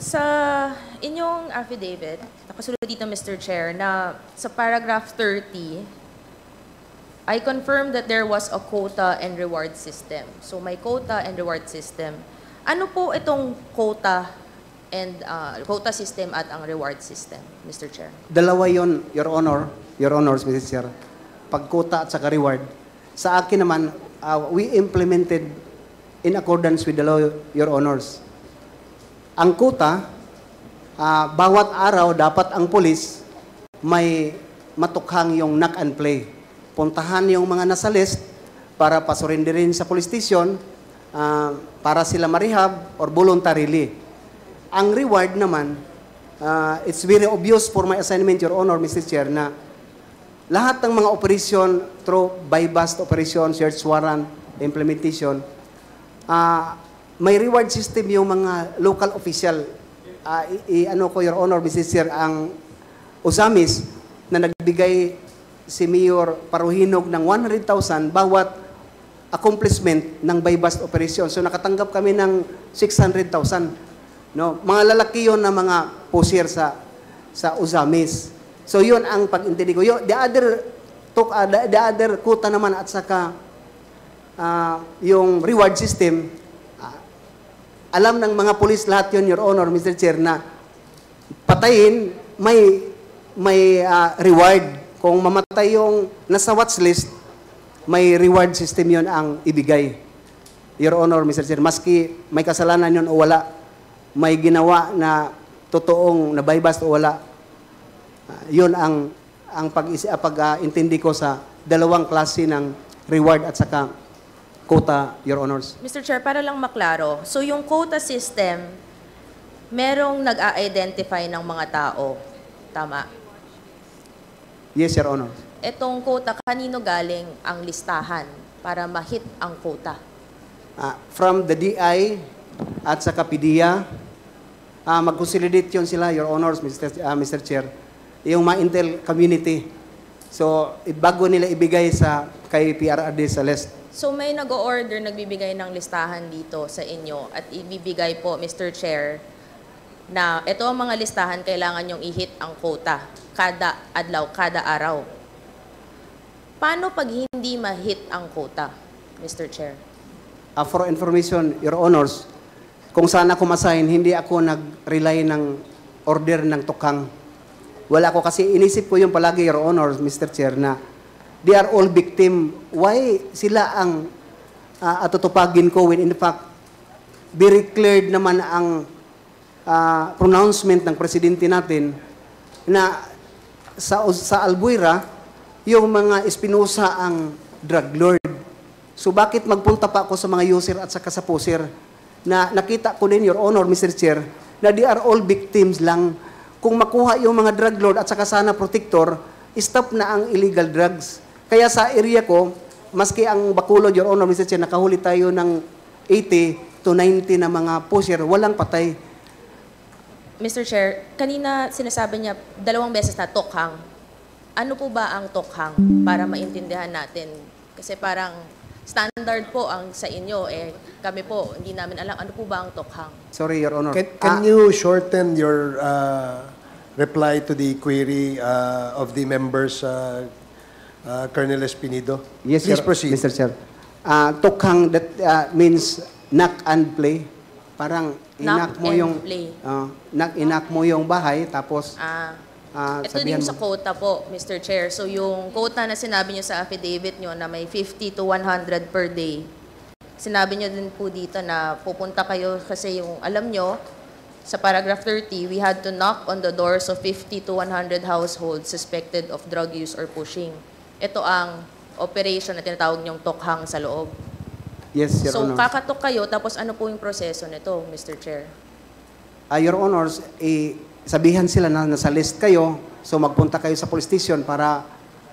Sa inyong affidavit, nakasulod dito Mr. Chair na sa paragraph 30, I confirm that there was a quota and reward system. So may quota and reward system. Ano po itong quota and quota system at ang reward system, Mr. Chair? Dalawa yon, Your Honor, Your Honors, Mr. Chair. Pag-quota at saka reward. Sa akin naman, we implemented in accordance with the law, Your Honors. Ang quota, bawat araw dapat ang pulis may matukhang yung knock and play. Puntahan yung mga nasa list para pasurindirin sa police station para sila marehab or voluntarily. Ang reward naman, it's very obvious for my assignment, Your Honor, Mr. Chair, na lahat ng mga operation through buy-bust operation, search warrant, implementation, may reward system yung mga local official. Ano ko, Your Honor, Mr. Chair, ang Ozamis na nagbigay si Mayor Paruhinog ng 100,000 bawat accomplishment ng buy-bust operation. So nakatanggap kami ng 600,000. No? Mga lalaki yon na mga pusher sa Ozamis. So yun ang pag-intindi ko. The other quota naman at saka yung reward system, alam ng mga pulis lahat yun, Your Honor, Mr. Chair, na patayin, may reward. Kung mamatay yung nasa watch list, may reward system yun ang ibigay. Your Honor, Mr. Chair, maski may kasalanan yun o wala, may ginawa na totoong na buy-bust o wala, yun ang pag-intindi ko sa dalawang klase ng reward at saka quota, Your Honors. Mr. Chair, para lang maklaro, so yung quota system, merong nag-a-identify ng mga tao. Tama? Yes, Your Honor. Etong quota, kanino galing ang listahan para ma-hit ang quota? From the DI at sa PDEA, mag-consolidate yun sila, Your Honors, Mr. Chair, yung mga intel community. So, bago nila ibigay kay PRRD sa list. So may nag-o-order, nagbibigay ng listahan dito sa inyo at ibibigay po, Mr. Chair, na ito ang mga listahan kailangan nyong i-hit ang quota kada adlaw, kada araw. Paano pag hindi ma-hit ang quota, Mr. Chair? For information, Your Honors, kung saan ako masign, hindi ako nag-rely ng order ng tukang. Wala ko kasi inisip ko yung palagi, Your Honors, Mr. Chair, na they are all victim. Why sila ang atutupagin ko when in fact very clear naman ang pronouncement ng presidente natin na sa Albuera yung mga Espinosa ang drug lord. So bakit magpunta pa ako sa mga user at saka sa pusher na nakita ko din, Your Honor, Mr. Chair, na they are all victims lang. Kung makuha yung mga drug lord at saka sana protector, stop na ang illegal drugs. Kaya sa area ko, maski ang Bacolod, Your Honor, Mr. Chair, nakahuli tayo ng 80 to 90 na mga pusher, walang patay. Mr. Chair, kanina sinasabi niya 2 beses na tokhang. Ano po ba ang tokhang para maintindihan natin? Kasi parang standard po ang sa inyo, kami po, hindi namin alam ano po ba ang tokhang. Sorry, Your Honor. Can you shorten your reply to the query of the members, Colonel Espinido? Yes, please sir, proceed. Mr. Chair. Tokhang, that means knock and play. Parang inak mo yung inak mo yung bahay tapos ito din sa quota po, Mr. Chair. So yung quota na sinabi niyo sa affidavit niyo na may 50 to 100 per day. Sinabi niyo din po dito na pupunta kayo kasi yung alam niyo sa paragraph 30, we had to knock on the doors of 50 to 100 households suspected of drug use or pushing. Ito ang operation na tinatawag niyong tokhang sa loob. Yes, Your Honor. So kakatok kayo, tapos ano po yung proseso nito, Mr. Chair? Your Honors, sabihan sila na nasa list kayo, so magpunta kayo sa police station para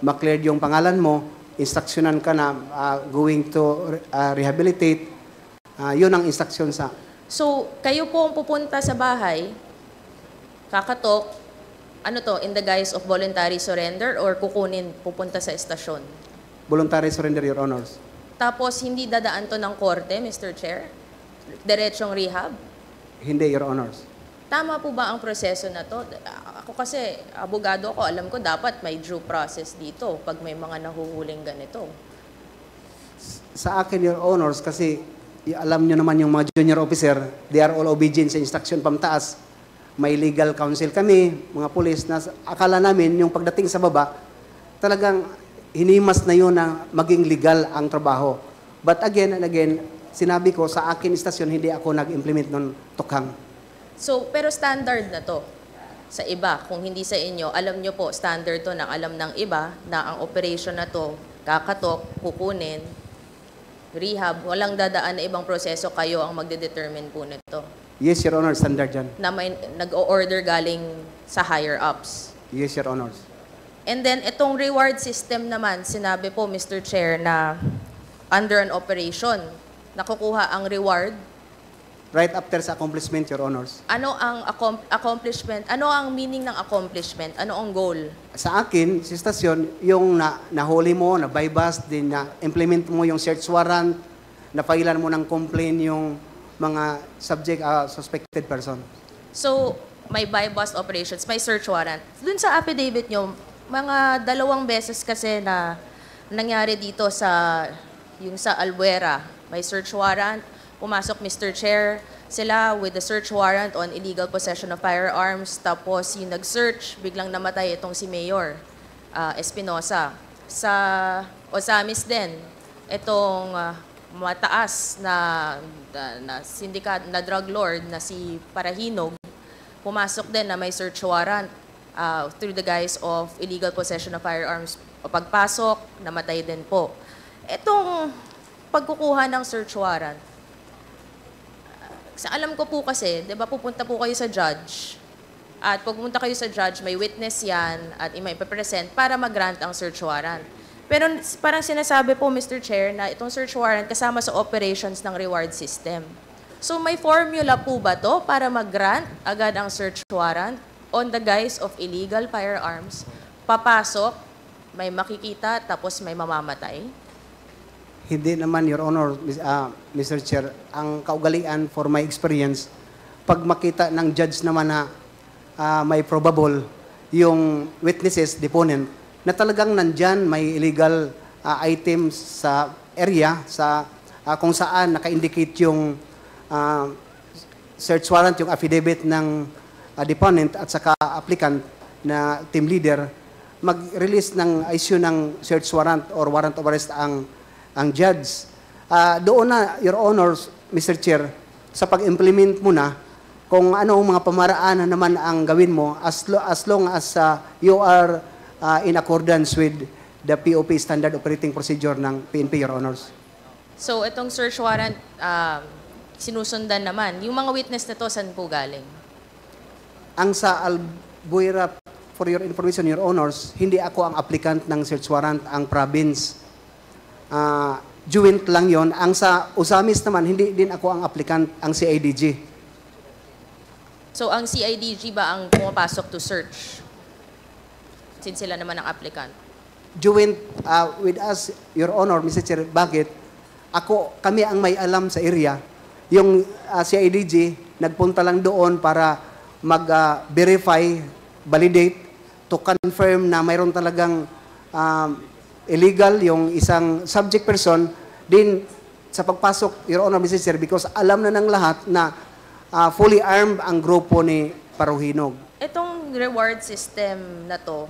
maklear yung pangalan mo, instructionan ka na going to rehabilitate. Yun ang instruction sa... So, kayo po ang pupunta sa bahay, kakatok, ano to, in the guise of voluntary surrender or kukunin, pupunta sa estasyon? Voluntary surrender, Your Honors. Tapos, hindi dadaan to ng korte, Mr. Chair? Diretsong rehab? Hindi, Your Honors. Tama po ba ang proseso na to? Ako kasi, abogado ako, alam ko dapat may due process dito pag may mga nahuhuling ganito. Sa akin, Your Honors, kasi alam nyo naman yung mga junior officer, they are all obedient sa instruction pamtaas. May legal counsel kami, mga pulis, na akala namin yung pagdating sa baba, talagang hinimas na yun na maging legal ang trabaho. But again and again, sinabi ko, sa akin istasyon, hindi ako nag-implement ng tukhang. So, pero standard na to sa iba. Kung hindi sa inyo, alam nyo po, standard to ng alam ng iba na ang operation na to, kakatok, kukunin, rehab, walang dadaan na ibang proseso, kayo ang magde-determine po nito. Yes, Your Honor, standard yan. Na may nag-o-order galing sa higher ups. Yes, Your Honors. And then, itong reward system naman, sinabi po, Mr. Chair, na under an operation, nakukuha ang reward. Right after sa accomplishment, Your Honors. Ano ang accomplishment? Ano ang meaning ng accomplishment? Ano ang goal? Sa akin, sa istasyon, yung nahuli mo, na-bypass, din na-implement mo yung search warrant, na-filean mo ng complaint yung mga suspected person. So, may buy-bust operations, may search warrant. Dun sa affidavit nyo, mga 2 beses kasi na nangyari dito sa Albuera. May search warrant, pumasok Mr. Chair, sila with the search warrant on illegal possession of firearms, tapos yung nag-search, biglang namatay itong si Mayor Espinosa. Sa Ozamis din, itong mataas na syndicat, na drug lord na si Parahinog, pumasok din na may search warrant through the guise of illegal possession of firearms. O pagpasok, namatay din po. Itong pagkukuha ng search warrant, sa alam ko po kasi, di ba pupunta po kayo sa judge, at pag pumunta kayo sa judge, may witness yan, at may ipapresent para mag-grant ang search warrant. Pero parang sinasabi po, Mr. Chair, na itong search warrant kasama sa operations ng reward system. So may formula po ba to para mag-grant agad ang search warrant on the guise of illegal firearms? Papasok, may makikita, tapos may mamamatay? Hindi naman, Your Honor, Mr. Chair, ang kaugalian for my experience, pag makita ng judge naman na may probable yung witnesses, deponent, na talagang nandyan may illegal items sa area, sa kung saan naka-indicate yung search warrant, yung affidavit ng deponent at saka applicant na team leader, mag-release ng issue ng search warrant or warrant of arrest ang judge. Doon na, Your Honors, Mr. Chair, sa pag-implement mo na, kung ano mga pamaraan na naman ang gawin mo, as long as you are in accordance with the POP Standard Operating Procedure ng PNP, Your Honors. So, itong search warrant, sinusundan naman. Yung mga witness na to, saan po galing? Ang sa Albuera, for your information, Your Honors, hindi ako ang applicant ng search warrant, ang province. Joint lang yon. Ang sa Ozamis naman, hindi din ako ang applicant, ang CIDG. So, ang CIDG ba ang pumapasok to search? Since sila naman ang applicant. Joint with us, Your Honor, Mr. Chair, bakit? Kami ang may alam sa area. Yung CIDG, nagpunta lang doon para mag-verify, validate, to confirm na mayroon talagang illegal yung isang subject person. Din sa pagpasok, Your Honor, Mr. Chair, because alam na ng lahat na fully armed ang grupo ni Parahinog. Itong reward system na to,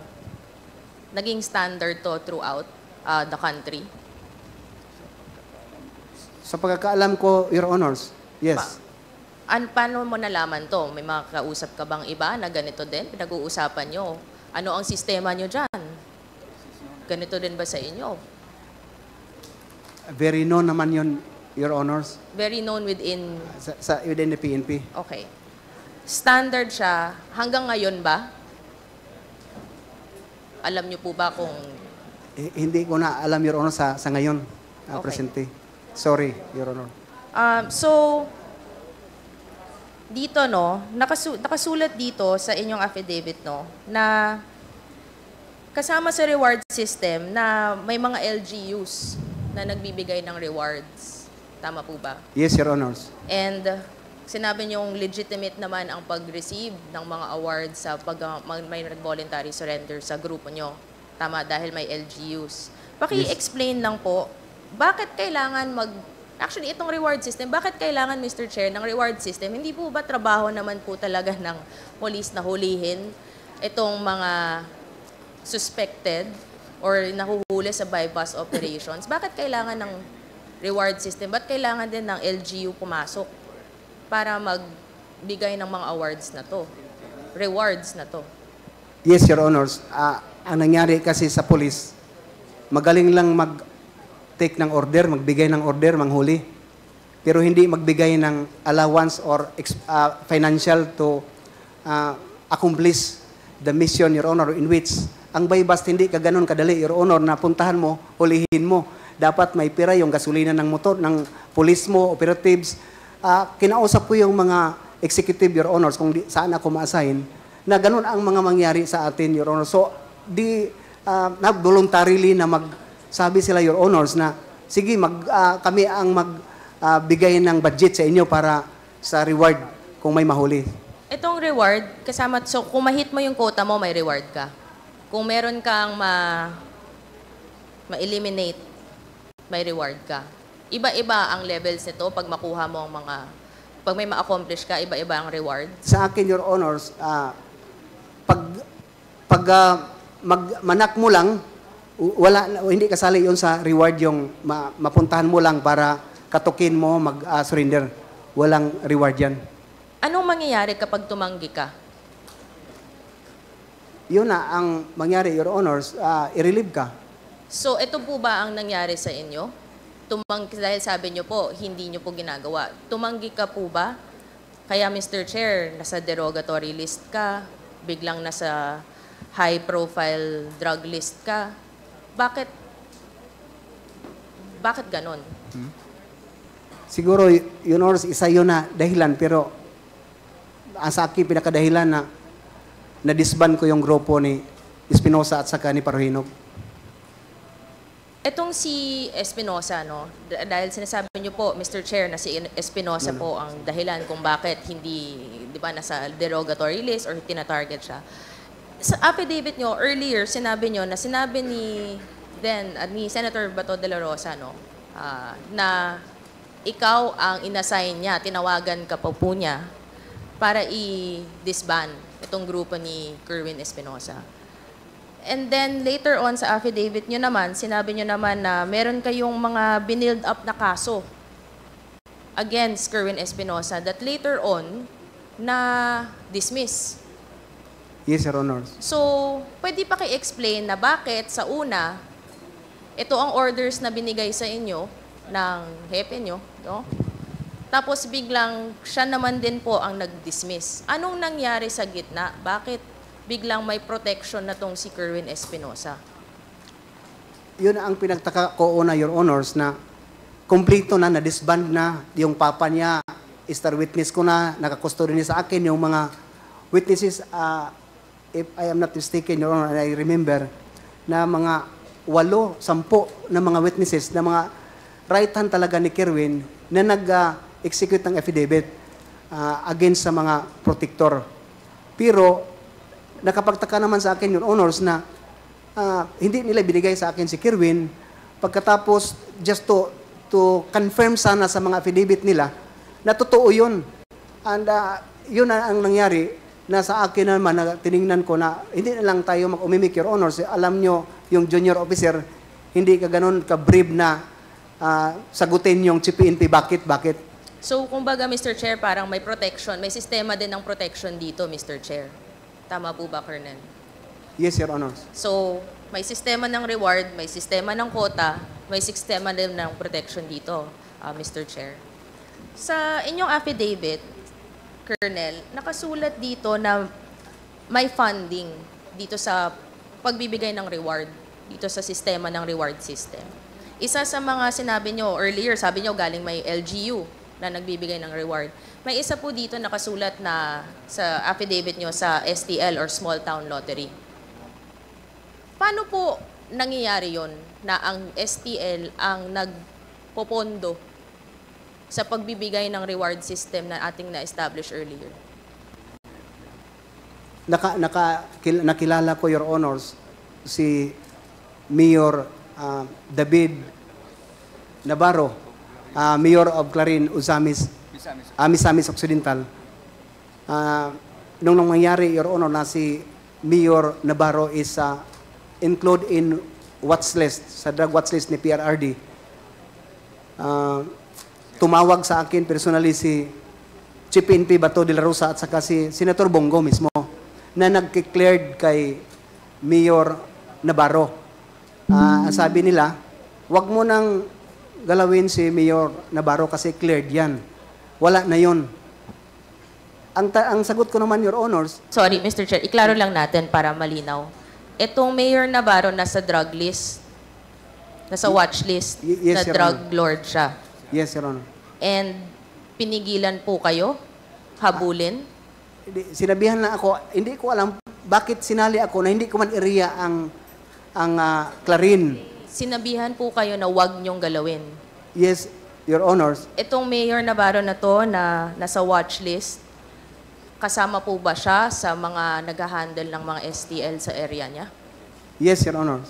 naging standard to throughout the country? Sa pagkakaalam ko, Your Honors, yes. Paano mo nalaman to? May mga kausap ka bang iba na ganito din? Pinag-uusapan nyo. Ano ang sistema nyo dyan? Ganito din ba sa inyo? Very known naman yun, Your Honors. Very known within... Within the PNP. Okay. Standard siya. Hanggang ngayon ba? Alam nyo po ba kung... Hindi ko na alam, Your Honor, sa ngayon, Okay. presente. Sorry, Your Honor. So, dito, no, nakasulat dito sa inyong affidavit, no, na kasama sa reward system na may mga LGUs na nagbibigay ng rewards. Tama po ba? Yes, Your Honors. And sinabi niyong legitimate naman ang pag-receive ng mga awards sa may voluntary surrender sa grupo niyo. Tama, dahil may LGUs. Paki-explain lang po, bakit kailangan actually, itong reward system, bakit kailangan, Mr. Chair, ng reward system? Hindi po ba trabaho naman po talaga ng police na hulihin itong mga suspected or nahuhuli sa bypass operations? Bakit kailangan ng reward system? Ba't kailangan din ng LGU pumasok para magbigay ng mga awards na to? Rewards na to? Yes, Your Honors. Ang nangyari kasi sa police, magaling lang mag-take ng order, magbigay ng order, manghuli. Pero hindi magbigay ng allowance or financial to accomplish the mission, Your Honor, in which ang bypass hindi ka ganun kadali, Your Honor, na puntahan mo, hulihin mo. Dapat may pira yung gasolina ng motor, ng police mo, operatives. Kinausap ko yung mga executive, Your Honors, kung saan ako ma-assign, na ganun ang mga mangyari sa atin, Your Honor. So, voluntarily na magsabi sila, Your Honors, na sige, kami ang magbigay ng budget sa inyo para sa reward kung may mahuli. Itong reward, so kung ma-hit mo yung quota mo, may reward ka. Kung meron kang ma-eliminate, may reward ka. Iba-iba ang levels nito pag makuha mo ang pag may ma-accomplish ka, iba-iba ang reward. Sa akin, Your Honors, manak mo lang, hindi kasali yun sa reward yung mapuntahan mo lang para katukin mo, mag-surrender. Walang reward yan. Anong mangyayari kapag tumanggi ka? Yun na ang mangyari, Your Honors, i-relieve ka. So, ito po ba ang nangyari sa inyo? Dahil sabi nyo po, hindi nyo po ginagawa. Tumanggi ka po ba? Kaya, Mr. Chair, nasa derogatory list ka, biglang nasa high-profile drug list ka. Bakit ganon? Siguro, Your Honors, isa yun na dahilan, pero sa akin, pinakadahilan na na-disband ko yung grupo ni Espinosa at saka ni Paruhinog. Etong si Espinosa, no? Dahil sinasabi niyo po, Mr. Chair, na si Espinosa po ang dahilan kung bakit hindi, di ba, nasa derogatory list or tinatarget siya. Sa affidavit niyo, earlier, sinabi niyo na sinabi ni Senator Bato de la Rosa, no? Na ikaw ang inassign niya, tinawagan ka po niya para i-disband itong grupo ni Kerwin Espinosa. And then later on sa affidavit nyo naman, sinabi nyo naman na meron kayong mga binild up na kaso against Kerwin Espinosa that later on na dismiss. Yes, Your Honors. So, pwede pa i-explain na bakit sa una, ito ang orders na binigay sa inyo ng hepe nyo, no? Tapos biglang siya naman din po ang nag-dismiss. Anong nangyari sa gitna? Bakit biglang may protection na tong si Kerwin Espinosa? Yun ang pinagtaka ko una, Your Honors, na kompleto na, na-disband na yung papa niya, star witness ko na, nakakustody niya sa akin, yung mga witnesses, if I am not mistaken, Your Honor, and I remember, na mga 8-10 na mga witnesses, na mga right hand talaga ni Kerwin, na execute ng affidavit against sa mga protector. Pero, nakapagtaka naman sa akin, Your Honors, na hindi nila binigay sa akin si Kerwin. Pagkatapos, just to confirm sana sa mga affidavit nila, na totoo yun. And yun ang nangyari, na sa akin naman, na tiningnan ko na, hindi na lang tayo mag-umimik, Your Honors. Alam nyo, yung junior officer, hindi ka ganun ka-brave na sagutin yung CPNP. Bakit? So, kumbaga, Mr. Chair, parang may protection, may sistema din ng protection dito, Mr. Chair. Tama po ba, Colonel? Yes, Your Honors. So, may sistema ng reward, may sistema ng quota, may sistema din ng protection dito, Mr. Chair. Sa inyong affidavit, Colonel, nakasulat dito na may funding dito sa pagbibigay ng reward, dito sa sistema ng reward system. Isa sa mga sinabi nyo earlier, sabi nyo galing may LGU na nagbibigay ng reward. May isa po dito nakasulat na sa affidavit nyo sa STL or Small Town Lottery. Paano po nangyayari yon na ang STL ang nagpopondo sa pagbibigay ng reward system na ating na-establish earlier? Nakilala ko, Your Honors, si Mayor David Navarro, Mayor of Clarin, Misamis Occidental. Nung nangyari, Your Honor, na si Mayor Navarro is included in watch list, sa drug watch list ni PRRD. Tumawag sa akin personally si Chief PNP Bato de la Rosa at saka si Senator Bongo mismo na nag-cleared kay Mayor Navarro. Sabi nila, wag mo nang galawin si Mayor Navarro kasi cleared yan. Wala na yun. Ang sagot ko naman, Your Honors, Sorry, Mr. Chair, iklaro lang natin para malinaw. Itong Mayor Navarro nasa drug list, nasa watch list, Yes, na Your drug Honor. lord siya. yes, Your Honor. And pinigilan po kayo? Habulin? Sinabihan na ako, hindi ko alam bakit sinali ako na hindi ko man area ang Clarin. Sinabihan po kayo na wag niyong galawin. Yes, Your Honors. Itong Mayor Navarro na to na nasa watch list, kasama po ba siya sa mga nag-handle ng mga STL sa area niya? Yes, Your Honors.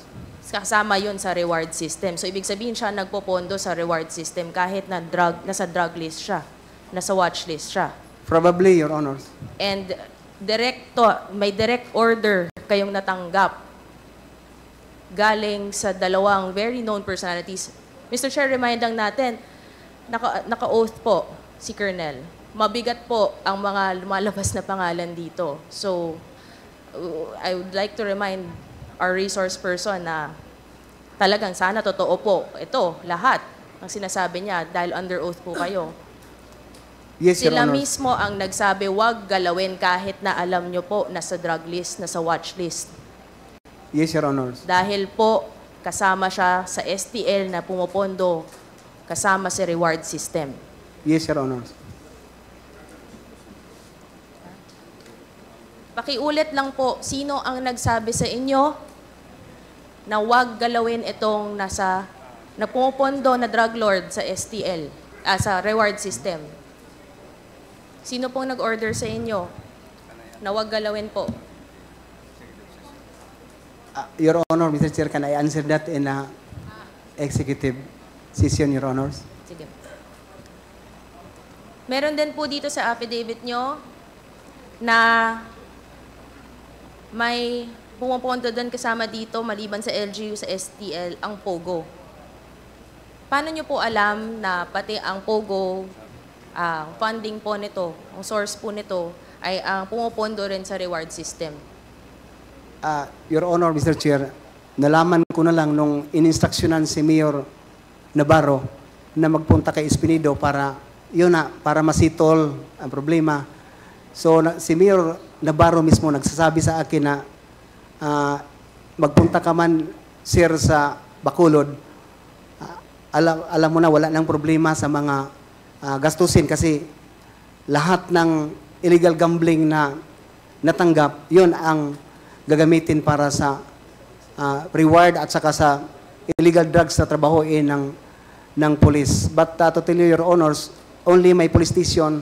Kasama yun sa reward system. So, ibig sabihin siya nagpopondo sa reward system kahit na nasa drug list siya, nasa watch list siya. Probably, Your Honors. And may direct order kayong natanggap galing sa dalawang very known personalities. Mr. Chair, remind lang natin, naka-oath po si Colonel. Mabigat po ang mga lumalabas na pangalan dito. So, I would like to remind our resource person na talagang sana totoo po. Ito, lahat ang sinasabi niya dahil under oath po kayo. Yes, Your Sila Honors. mismo ang nagsabi, wag galawin kahit na alam nyo po nasa drug list, nasa watch list. Yes, Your Honors. Dahil po kasama siya sa STL na pumupondo kasama sa reward system. Yes, Your Honors. Pakiulit lang po, sino ang nagsabi sa inyo na wag galawin itong na pumupondo na drug lord sa STL, sa reward system? Sino pong nag-order sa inyo na wag galawin po? Your Honor, Mr. Chair, can I answer that in a executive session, Your Honors? Sige. Meron din po dito sa affidavit nyo na may pumupunto doon kasama dito maliban sa LGU sa STL ang POGO. Paano nyo po alam na pati ang POGO, ang funding po nito, ang source po nito ay ang pumupondo rin sa reward system? Your Honor, Mr. Chair, nalaman ko na lang nung ininstruksyonan si Mayor Navarro na magpunta kay Espinido para para masitol ang problema. So si Mayor Navarro mismo nagsasabi sa akin na magpunta ka man, sir, sa Bacolod. Alam mo na wala nang problema sa mga gastusin kasi lahat ng illegal gambling na natanggap, yun ang gagamitin para sa reward at saka sa illegal drugs na trabahoin ng police. But to tell you, Your Honors, only my police station,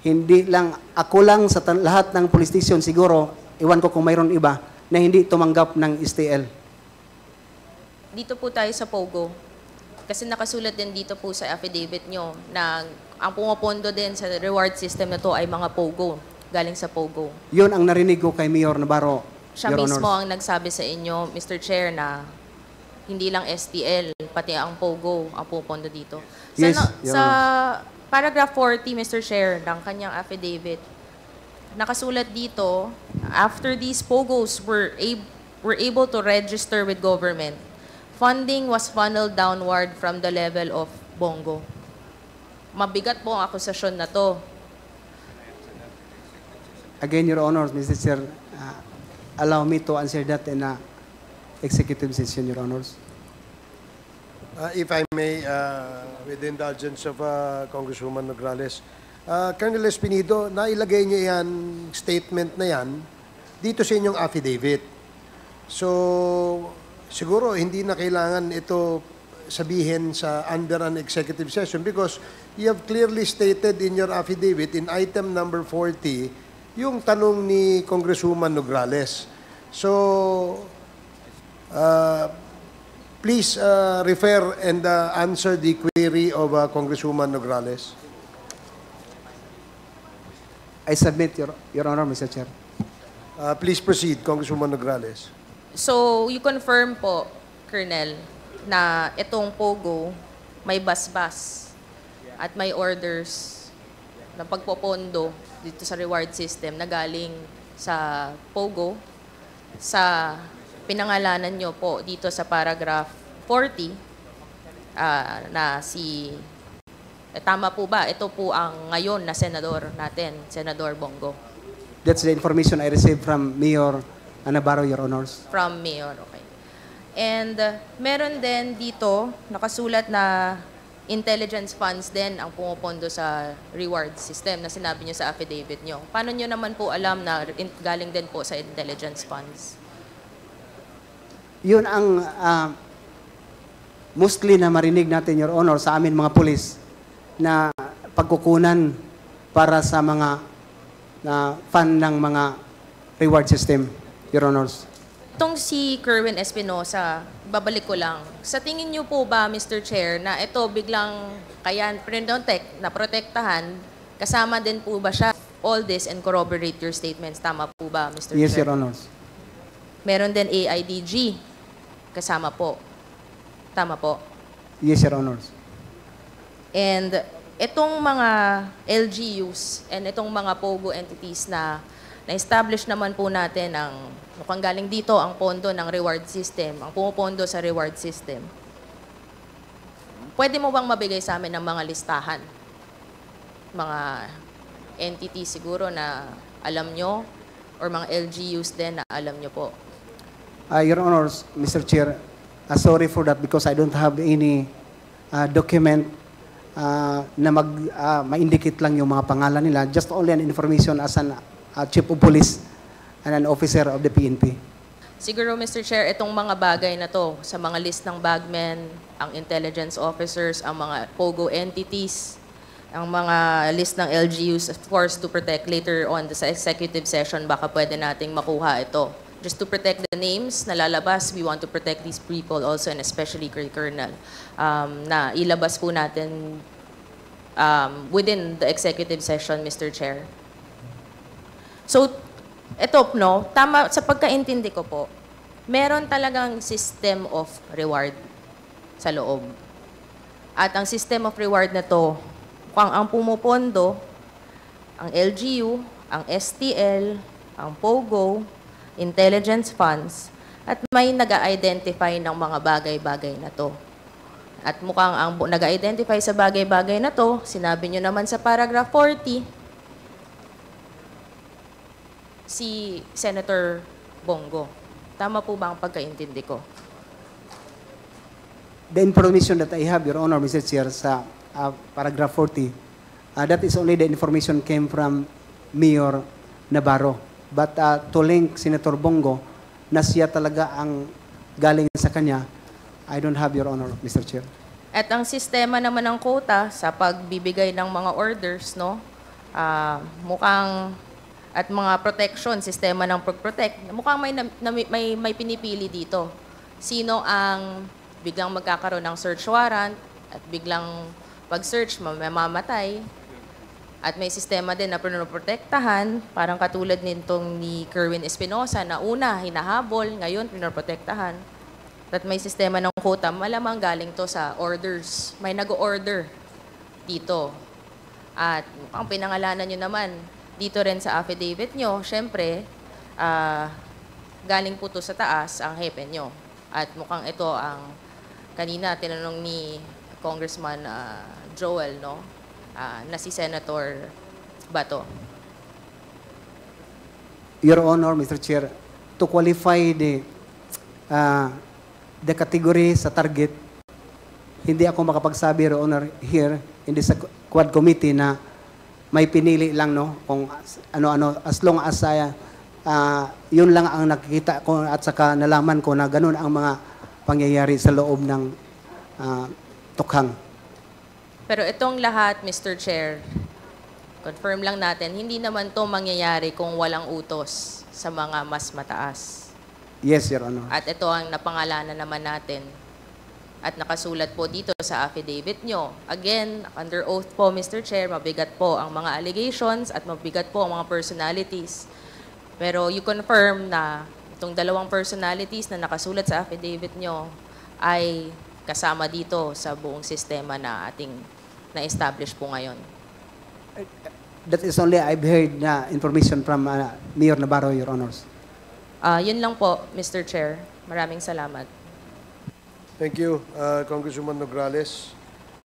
hindi lang, ako lang sa lahat ng police station siguro, iwan ko kung mayroon iba, na hindi tumanggap ng STL. Dito po tayo sa POGO. Kasi nakasulat din dito po sa affidavit nyo na ang pumupondo din sa reward system na to ay mga POGO, galing sa POGO. Yun ang narinig ko kay Mayor Navarro, Siya Your mismo Honors. ang nagsabi sa inyo, Mr. Chair, na hindi lang STL, pati ang POGO ang pupondo dito. Yes, Sa paragraph 40, Mr. Chair, ng kanyang affidavit, nakasulat dito, after these POGOs were able to register with government, funding was funneled downward from the level of Bongo. Mabigat po ang akusasyon na to. Again, Your Honors, Mr. Chair, allow me to answer that in a executive session, Your Honors. If I may, with the indulgence of Congresswoman Nograles, Colonel Espinido, nailagay niyo yan, statement na yan, dito sa inyong affidavit. So, siguro hindi na kailangan ito sabihin sa under an executive session because you have clearly stated in your affidavit in item number 40 yung tanong ni Congresswoman Nograles. So, please refer and answer the query of Congresswoman Nograles. I submit, Your Honor, Mr. Chair. Please proceed, Congresswoman Nograles. So, you confirm po, Colonel, na itong POGO may basbas at may orders na pagpopondo dito sa reward system na galing sa POGO sa pinangalanan nyo po dito sa paragraph 40 na tama po ba? Ito po ang ngayon na senador natin, Senador Bongo. That's the information I received from Mayor Navarro, Your Honors. From Mayor, okay. And meron din dito, nakasulat na intelligence funds din ang pumupondo sa reward system na sinabi nyo sa affidavit nyo. Paano nyo naman po alam na galing din po sa intelligence funds? Yun ang mostly na marinig natin, Your Honor, sa amin mga pulis na pagkukunan para sa mga fund ng mga reward system, Your Honors. Itong si Kerwin Espinosa, babalik ko lang. Sa tingin niyo po ba, Mr. Chair, na ito biglang kaya na protektahan, kasama din po ba siya? All this and corroborate your statements. Tama po ba, Mr. Yes, Chair? Your Honors. Meron din AIDG. Kasama po. Tama po. Yes, Your Honors. And itong mga LGUs and itong mga POGO entities na na-establish naman po natin ang mukhang galing dito ang pondo ng reward system, ang pumupondo sa reward system. Pwede mo bang mabigay sa amin ng mga listahan? Mga entities siguro na alam nyo or mga LGUs din na alam nyo po? Your Honors, Mr. Chair, sorry for that because I don't have any document na ma-indicate lang yung mga pangalan nila. Just only an information as an Chief of Police and an officer of the PNP. Siguro, Mr. Chair, itong mga bagay na to, sa mga list ng bagmen, ang intelligence officers, ang mga POGO entities, ang mga list ng LGUs, of course, to protect later on sa executive session, baka pwede nating makuha ito. Just to protect the names na lalabas, we want to protect these people also, and especially Colonel, na ilabas po natin within the executive session, Mr. Chair. So, ito, no, tama, sa pagkaintindi ko po, meron talagang system of reward sa loob. At ang system of reward na to, kung ang pumupondo, ang LGU, ang STL, ang POGO, intelligence funds, at may nag-identify ng mga bagay-bagay na to. At mukhang ang nag-identify sa bagay-bagay na to, sinabi nyo naman sa paragraph 40, si Senator Bongo. Tama po ba ang pagkaintindi ko? The information that I have, Your Honor, Mr. Chair, sa paragraph 40, that is only the information came from Mayor Navarro. But to link Senator Bongo na siya talaga ang galing sa kanya, I don't have, Your Honor, Mr. Chair. At ang sistema naman ng quota sa pagbibigay ng mga orders, no? Mukhang at mga protection, sistema ng pag-protect, mukhang may pinipili dito. Sino ang biglang magkakaroon ng search warrant at biglang pag-search mamamatay. At may sistema din na pinoprotektahan, parang katulad nitong ni Kerwin Espinosa na una hinahabol, ngayon pinoprotektahan. At may sistema ng quota, malamang galing to sa orders. May nag-order dito. At mukhang pinangalanan nyo naman, dito rin sa affidavit nyo, syempre, galing po to sa taas ang hepe nyo. At mukhang ito ang kanina tinanong ni Congressman Joel, no? Na si Senator Bato. Your Honor, Mr. Chair, to qualify the category sa target, hindi ako makapagsabi, Your Honor, here in this Quad Committee na may pinili lang, no, kung ano-ano, as long as yun lang ang nakikita ko at saka nalaman ko na ganun ang mga pangyayari sa loob ng tukhang. Pero itong lahat, Mr. Chair, confirm lang natin, hindi naman to mangyayari kung walang utos sa mga mas mataas. Yes, Your Honor. At ito ang napangalanan naman natin. At nakasulat po dito sa affidavit nyo. Again, under oath po, Mr. Chair, mabigat po ang mga allegations at mabigat po ang mga personalities. Pero you confirm na itong dalawang personalities na nakasulat sa affidavit nyo ay kasama dito sa buong sistema na ating na-establish po ngayon. That is only I've heard na information from Mayor Navarro, Your Honors. Yun lang po, Mr. Chair. Maraming salamat. Thank you, Congresswoman Nograles.